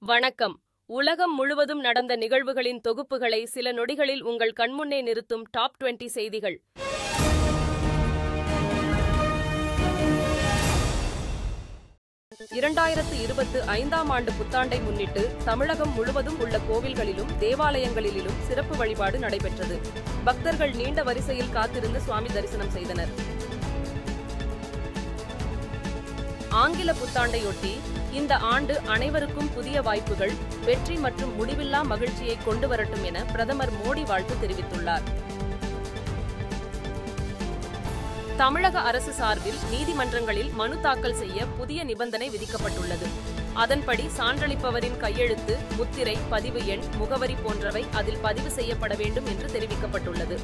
வணக்கம். உலகம் முழுவதும் நடந்த நிகழ்வுகளின் தொகுப்புகளை சில நொடிகளில் உங்கள் கண்முன்னே நிறுத்தும் டாப் 20 செய்திகள். ஆம் ஆண்டு புத்தாண்டை முன்னிட்டு தமிழகம் முழுவதும் உள்ள கோவில்களிலும் தேவாலயங்களிலும் சிறப்பு வழிபாடு நடைபெற்றது. பக்தர்கள் நீண்ட வரிசையில் காத்திருந்து சுவாமி தரிசனம் செய்தனர். ஆங்கில புத்தாண்டையொட்டி இந்த ஆண்டு அனைவருக்கும் புதிய வாய்ப்புகள், வெற்றி மற்றும் முடிவில்லா மகிழ்ச்சியை கொண்டு வரட்டும் என பிரதமர் மோடி வாழ்த்து தெரிவித்துள்ளார். தமிழக அரசு சார்பில் நீதிமன்றங்களில் மனு தாக்கல் செய்ய புதிய நிபந்தனை விதிக்கப்பட்டுள்ளது. அதன்படி சான்றளிப்பவரின் கையெழுத்து, முத்திரை, பதிவு எண், முகவரி போன்றவை அதில் பதிவு செய்யப்பட வேண்டும் என்று தெரிவிக்கப்பட்டுள்ளது.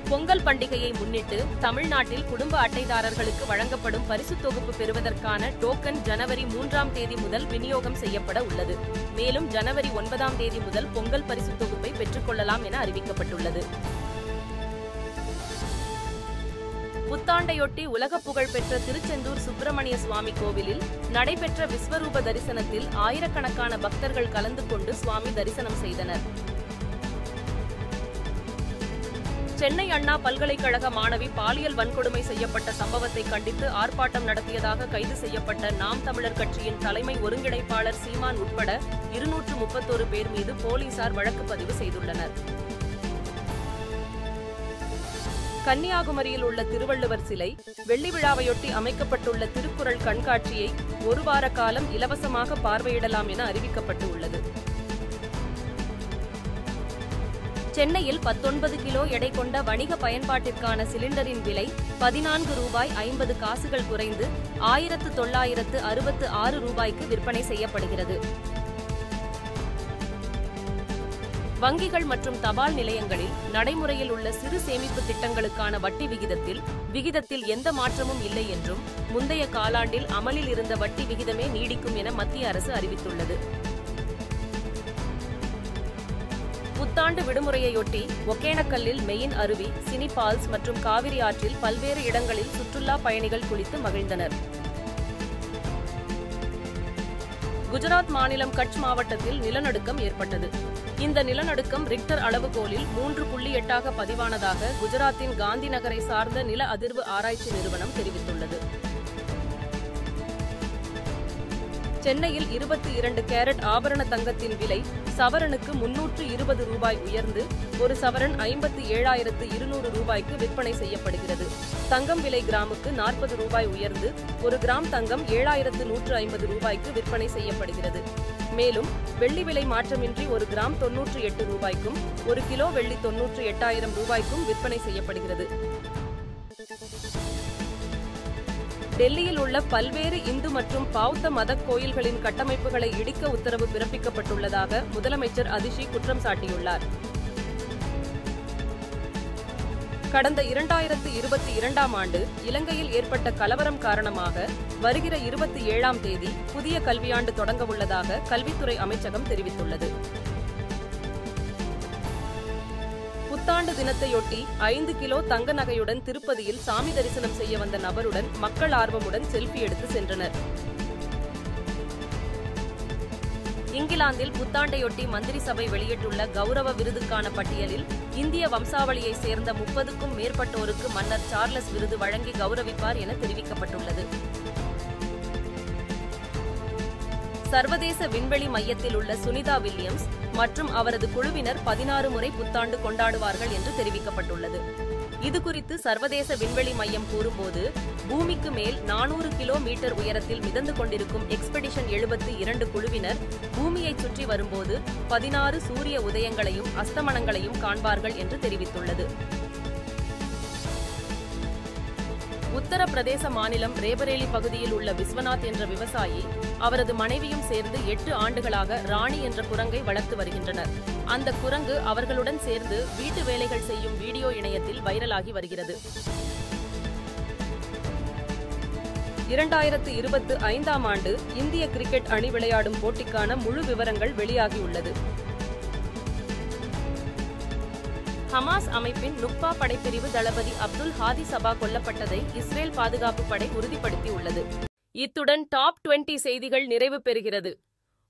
பொங்கல் பண்டிகையை முன்னிட்டு தமிழ்நாட்டில் குடும்ப அட்டைதாரர்களுக்கு வழங்கப்படும் பரிசுத் தொகுப்பு பெறுவதற்கான டோக்கன் ஜனவரி 3ஆம் தேதி முதல் விநியோகம் செய்யப்பட உள்ளது. மேலும் ஜனவரி 9ஆம் தேதி முதல் பொங்கல் பரிசுத் தொகுப்பை பெற்றுக் கொள்ளலாம் என அறிவிக்கப்பட்டுள்ளது. புத்தாண்டையொட்டி உலக புகழ்பெற்ற திருச்செந்தூர் சுப்பிரமணிய சுவாமி கோவிலில் நடைபெற்ற விஸ்வரூப தரிசனத்தில் ஆயிரக்கணக்கான பக்தர்கள் கலந்து கொண்டு சுவாமி தரிசனம் செய்தனர். சென்னை அண்ணா பல்கலைக்கழக மாணவி பாலியல் வன்கொடுமை செய்யப்பட்ட சம்பவத்தை கண்டித்து ஆர்ப்பாட்டம் நடத்தியதாக கைது செய்யப்பட்ட நாம் தமிழர் கட்சியின் தலைமை ஒருங்கிணைப்பாளர் சீமான் உட்பட 231 பேர் மீது போலீசார் வழக்கு பதிவு செய்துள்ளனர். கன்னியாகுமரியில் உள்ள திருவள்ளுவர் சிலை, வெள்ளி விழாவையொட்டி அமைக்கப்பட்டுள்ள திருக்குறள் கண்காட்சியை ஒரு வார காலம் இலவசமாக பார்வையிடலாம் என அறிவிக்கப்பட்டு உள்ளது. சென்னையில் 19 கிலோ எடை கொண்ட வணிக பயன்பாட்டிற்கான சிலிண்டரின் விலை ₹14.50 குறைந்து ₹1966 விற்பனை செய்யப்படுகிறது. வங்கிகள் மற்றும் தபால் நிலையங்களில் நடைமுறையில் உள்ள சிறு சேமிப்பு திட்டங்களுக்கான வட்டி விகிதத்தில் எந்த மாற்றமும் இல்லை என்றும் முந்தைய காலாண்டில் அமலில் இருந்த வட்டி விகிதமே நீடிக்கும் என மத்திய அரசு அறிவித்துள்ளது. புத்தாண்டு விடுமுறையொட்டி ஒகேனக்கல்லில் மெயின் அருவி, சினி பால்ஸ் மற்றும் காவிரி ஆற்றில் பல்வேறு இடங்களில் சுற்றுலா பயணிகள் குளித்து மகிழ்ந்தனர். குஜராத் மாநிலம் கட்ச் மாவட்டத்தில் நிலநடுக்கம் ஏற்பட்டது. இந்த நிலநடுக்கம் ரிக்டர் அளவுகோலில் 3.8 பதிவானதாக குஜராத்தின் காந்தி நகரை சார்ந்த நில அதிர்வு ஆராய்ச்சி நிறுவனம் தெரிவித்துள்ளது. சென்னையில் 22 கேரட் ஆபரண தங்கத்தின் விலை சவரனுக்கு ₹320 உயர்ந்து ஒரு சவரன் ₹57,200 விற்பனை செய்யப்படுகிறது. தங்கம் விலை கிராமுக்கு ₹40 உயர்ந்து ஒரு கிராம் தங்கம் ₹7,150 விற்பனை செய்யப்படுகிறது. மேலும் வெள்ளி விலை மாற்றமின்றி ஒரு கிராம் ₹98 ஒரு கிலோ வெள்ளி ₹98,000 விற்பனை செய்யப்படுகிறது. டெல்லியில் உள்ள பல்வேறு இந்து மற்றும் பௌத்த மத கோயில்களின் கட்டமைப்புகளை இடிக்க உத்தரவு பிறப்பிக்கப்பட்டுள்ளதாக முதலமைச்சர் அதிஷி குற்றம் சாட்டியுள்ளார். கடந்த 2022ஆம் ஆண்டு இலங்கையில் ஏற்பட்ட கலவரம் காரணமாக வருகிற 27ஆம் தேதி புதிய கல்வியாண்டு தொடங்கவுள்ளதாக கல்வித்துறை அமைச்சகம் தெரிவித்துள்ளது. புத்தாண்டு தினத்தையொட்டி 5 கிலோ தங்க நகையுடன் திருப்பதியில் சாமி தரிசனம் செய்ய வந்த நபருடன் மக்கள் ஆர்வமுடன் செல்ஃபி எடுத்து சென்றனர். இங்கிலாந்தில் புத்தாண்டையொட்டி மந்திரி சபை வெளியிட்டுள்ள கௌரவ விருதுக்கான பட்டியலில் இந்திய வம்சாவளியை சேர்ந்த 30க்கும் மேற்பட்டோருக்கு மன்னர் சார்லஸ் விருது வழங்கி கௌரவிப்பார் என தெரிவிக்கப்பட்டுள்ளது. சர்வதேச விண்வெளி மையத்தில் உள்ள சுனிதா வில்லியம்ஸ் மற்றும் அவரது குழுவினர் 16 முறை புத்தாண்டு கொண்டாடுவார்கள் என்று தெரிவிக்கப்பட்டுள்ளது. இதுகுறித்து சர்வதேச விண்வெளி மையம் கூறும்போது, பூமிக்கு மேல் 400 கிலோமீட்டர் உயரத்தில் மிதந்து கொண்டிருக்கும் எக்ஸ்பெடிஷன் 72 குழுவினர் பூமியை சுற்றி வரும்போது 16 சூரிய உதயங்களையும் அஸ்தமனங்களையும் காண்பார்கள் என்று தெரிவித்துள்ளது. உத்தரப்பிரதேச மாநிலம் ரேபரேலி பகுதியில் உள்ள விஸ்வநாத் என்ற விவசாயி அவரது மனைவியும் சேர்ந்து 8 ஆண்டுகளாக ராணி என்ற குரங்கை வளர்த்து வருகின்றனர். அந்த குரங்கு அவர்களுடன் சேர்ந்து வீட்டு வேலைகள் செய்யும் வீடியோ இணையத்தில் வைரலாகி வருகிறது. 2025ஆம் ஆண்டு இந்திய கிரிக்கெட் அணி விளையாடும் போட்டிக்கான முழு விவரங்கள் வெளியாகியுள்ளது. ஹமாஸ் அமைப்பின் நுக்பா படைப்பிரிவு தளபதி அப்துல் ஹாதி சபா கொல்லப்பட்டதை இஸ்ரேல் பாதுகாப்பு படை உறுதிப்படுத்தியுள்ளது. இத்துடன் டாப் 20 செய்திகள் நிறைவு பெறுகிறது.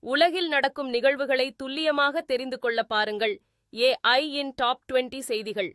உலகில் நடக்கும் நிகழ்வுகளை துல்லியமாக தெரிந்து கொள்ள பாருங்கள் AI இன் டாப் 20 செய்திகள்.